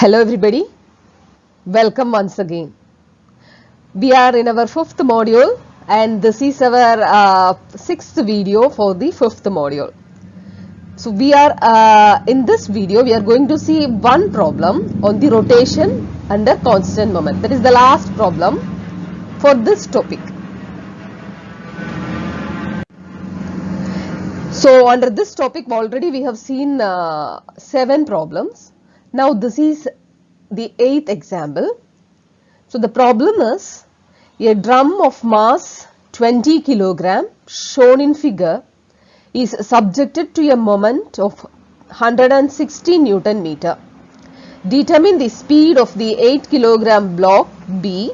Hello everybody, welcome once again. We are in our fifth module and this is our sixth video for the fifth module. So we are in this video we are going to see one problem on the rotation under constant moment. That is the last problem for this topic. So under this topic already we have seen 7 problems. Now this is the 8th example. So the problem is a drum of mass 20 kilogram shown in figure is subjected to a moment of 160 Newton meter. Determine the speed of the 8 kilogram block B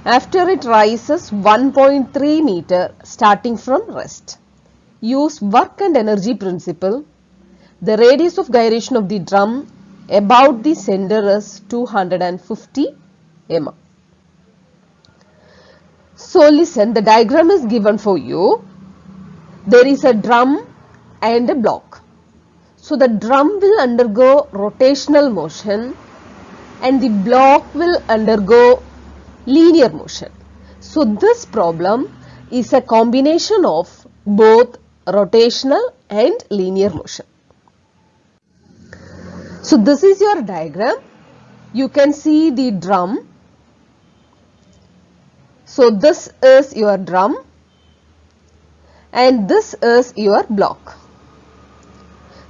after it rises 1.3 meter starting from rest. Use work and energy principle. The radius of gyration of the drum about the center is 250 mm. So listen, the diagram is given for you. There is a drum and a block. So the drum will undergo rotational motion and the block will undergo linear motion. So this problem is a combination of both rotational and linear motion. So this is your diagram. You can see the drum. So this is your drum and this is your block.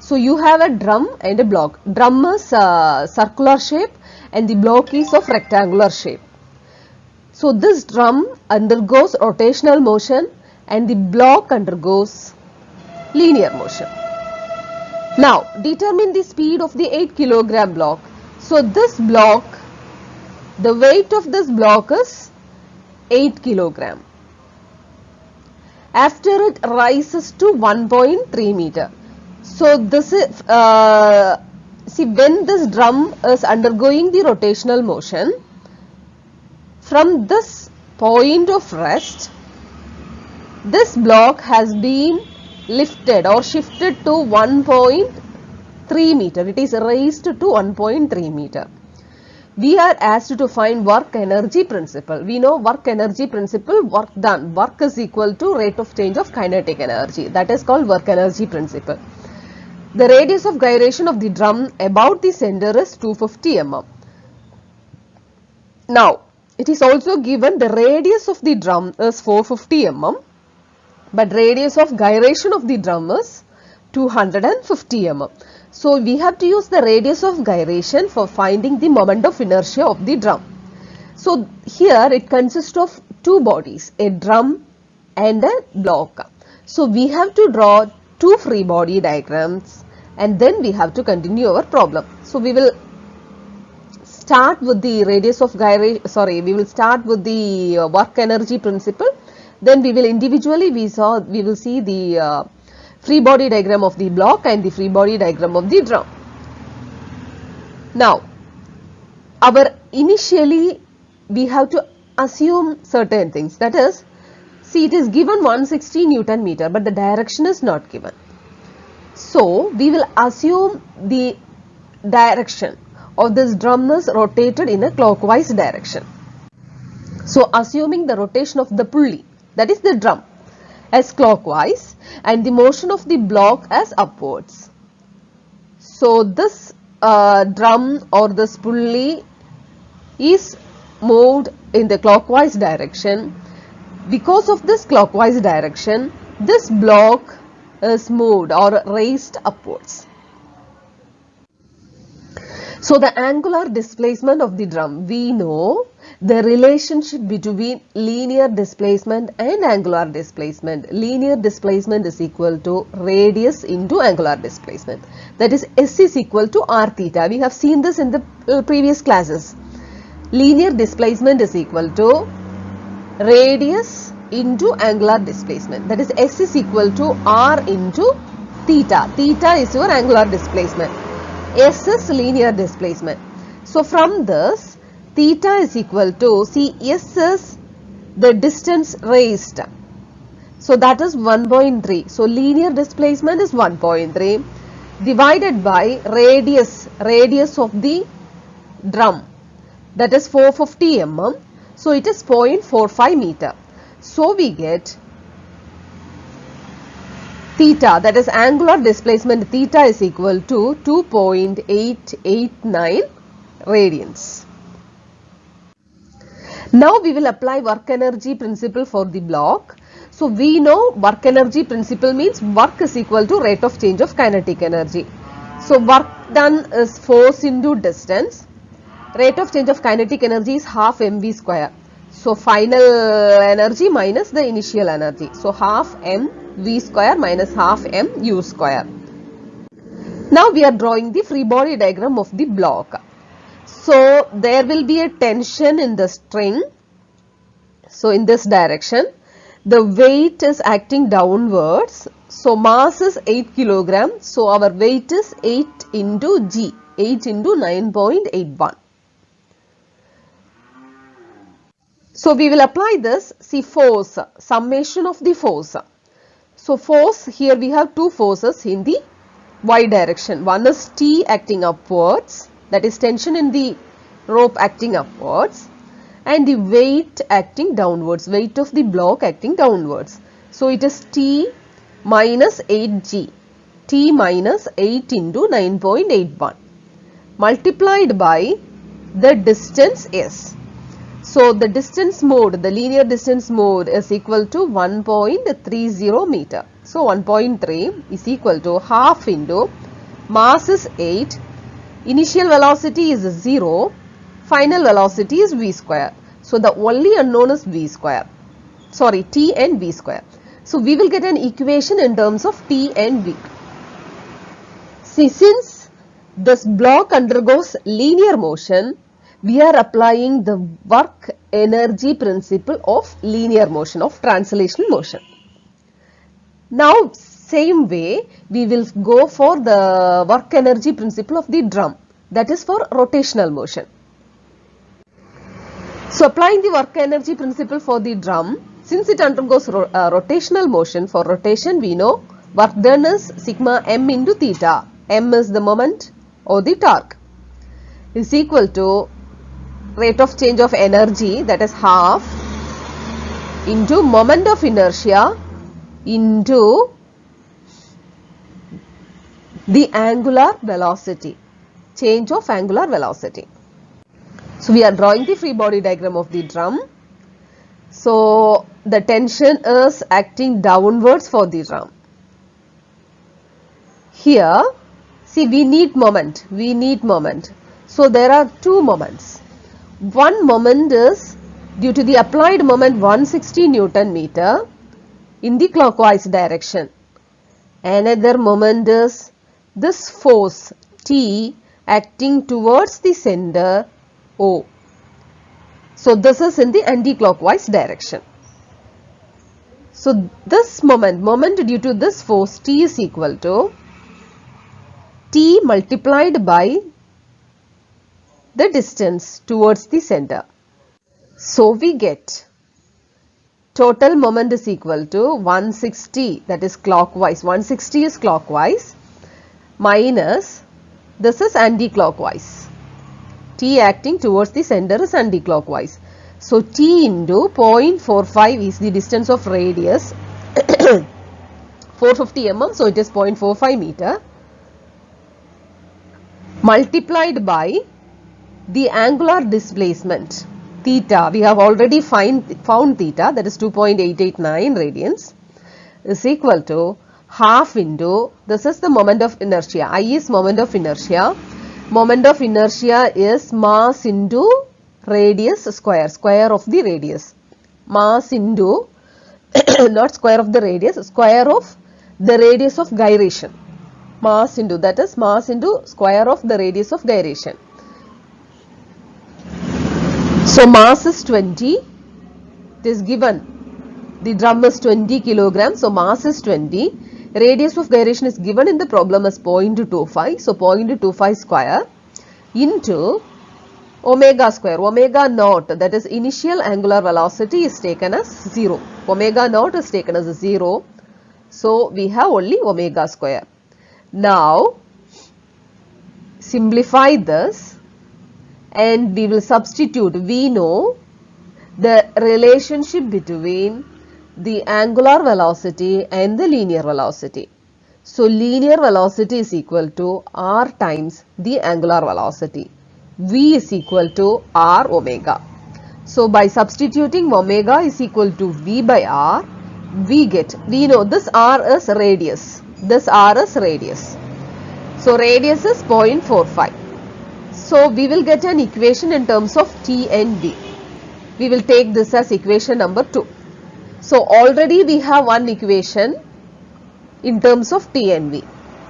So you have a drum and a block. Drum is circular shape and the block is of rectangular shape. So this drum undergoes rotational motion and the block undergoes linear motion. Now determine the speed of the 8 kilogram block. So this block, the weight of this block is 8 kilogram. After it rises to 1.3 meter. So this is, see when this drum is undergoing the rotational motion, from this point of rest, this block has been lifted or shifted to 1.3 meter. It is raised to 1.3 meter. We are asked to find work energy principle. We know work energy principle, work done. Work is equal to rate of change of kinetic energy. That is called work energy principle. The radius of gyration of the drum about the center is 250 mm. Now, it is also given the radius of the drum is 450 mm. But radius of gyration of the drum is 250 mm. So we have to use the radius of gyration for finding the moment of inertia of the drum. So here it consists of two bodies, a drum and a block. So we have to draw two free body diagrams and then we have to continue our problem. So we will start with the radius of gyration, we will start with the work energy principle. Then we will individually we will see the free body diagram of the block and the free body diagram of the drum. Now, initially we have to assume certain things. That is, see, it is given 160 Newton meter, but the direction is not given. So we will assume the direction of this drum is rotated in a clockwise direction. So assuming the rotation of the pulley, that is the drum, as clockwise and the motion of the block as upwards. So this drum or this pulley is moved in the clockwise direction. Because of this clockwise direction, this block is moved or raised upwards. So the angular displacement of the drum, we know the relationship between linear displacement and angular displacement. Linear displacement is equal to radius into angular displacement. That is, S is equal to R theta. We have seen this in the previous classes. Linear displacement is equal to radius into angular displacement. That is, S is equal to R into theta. Theta is your angular displacement. S is linear displacement. So from this, theta is equal to, see, S is the distance raised. So that is 1.3. So linear displacement is 1.3 divided by radius of the drum, that is 450 mm. So it is 0.45 meter. So we get theta, that is angular displacement theta, is equal to 2.889 radians. Now we will apply work energy principle for the block. So we know work energy principle means work is equal to rate of change of kinetic energy. So work done is force into distance. Rate of change of kinetic energy is half mv square. So final energy minus the initial energy. So half mv square minus half mu square. Now we are drawing the free body diagram of the block. So there will be a tension in the string. So in this direction, the weight is acting downwards. So mass is 8 kg. So our weight is 8 into g, 8 into 9.81. So we will apply this, see force, summation of the force. So force, here we have two forces in the y direction. One is T acting upwards, that is tension in the rope acting upwards, and the weight acting downwards, weight of the block acting downwards. So it is T minus 8g, T minus 8 into 9.81 multiplied by the distance s. So the distance mode, the linear distance mode, is equal to 1.30 meter. So 1.3 is equal to half into mass is 8, initial velocity is 0, final velocity is v square. So the only unknown is v square, sorry, t and v square. So we will get an equation in terms of t and v. See, since this block undergoes linear motion, we are applying the work energy principle of linear motion, of translational motion. Now same way we will go for the work energy principle of the drum, that is for rotational motion. So applying the work energy principle for the drum, since it undergoes rotational motion, for rotation we know work done is sigma m into theta. M is the moment or the torque, is equal to rate of change of energy, that is half, into moment of inertia into the angular velocity, change of angular velocity. So we are drawing the free body diagram of the drum. So the tension is acting downwards for the drum. Here, see, we need moment. So there are two moments. One moment is due to the applied moment 160 Newton meter in the clockwise direction. Another moment is this force T acting towards the center O. So this is in the anti-clockwise direction. So this moment due to this force T is equal to T multiplied by the distance towards the center. So we get total moment is equal to 160, that is clockwise, 160 is clockwise, minus this is anti-clockwise. T acting towards the center is anti-clockwise. So T into 0.45 is the distance of radius 450 mm, so it is 0.45 meter, multiplied by the angular displacement theta. We have already found theta, that is 2.889 radians, is equal to half into, this is the moment of inertia, I is moment of inertia. Moment of inertia is mass into radius square, square of the radius. Mass into, not square of the radius, square of the radius of gyration. Mass into, that is mass into square of the radius of gyration. So mass is 20, it is given, the drum is 20 kilograms, so mass is 20. Radius of gyration is given in the problem as 0.25, so 0.25 square into omega square, omega naught, that is initial angular velocity, is taken as 0. Omega naught is taken as 0, so we have only omega square. Now simplify this and we will substitute. We know the relationship between the angular velocity and the linear velocity. So linear velocity is equal to r times the angular velocity. V is equal to r omega. So by substituting omega is equal to V by r, we know this r is radius. This r is radius. So radius is 0.45. So we will get an equation in terms of T and V. We will take this as equation number 2. So already we have one equation in terms of T and V.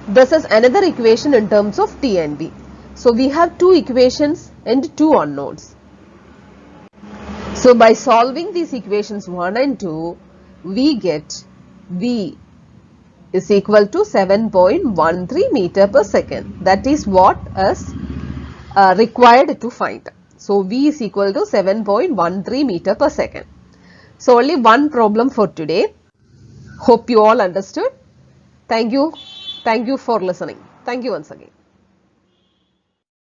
This is another equation in terms of T and V. So we have two equations and two unknowns. So by solving these equations 1 and 2, we get V is equal to 7.13 meter per second. That is what is required to find. So V is equal to 7.13 meter per second. So only one problem for today. Hope you all understood. Thank you. Thank you for listening. Thank you once again.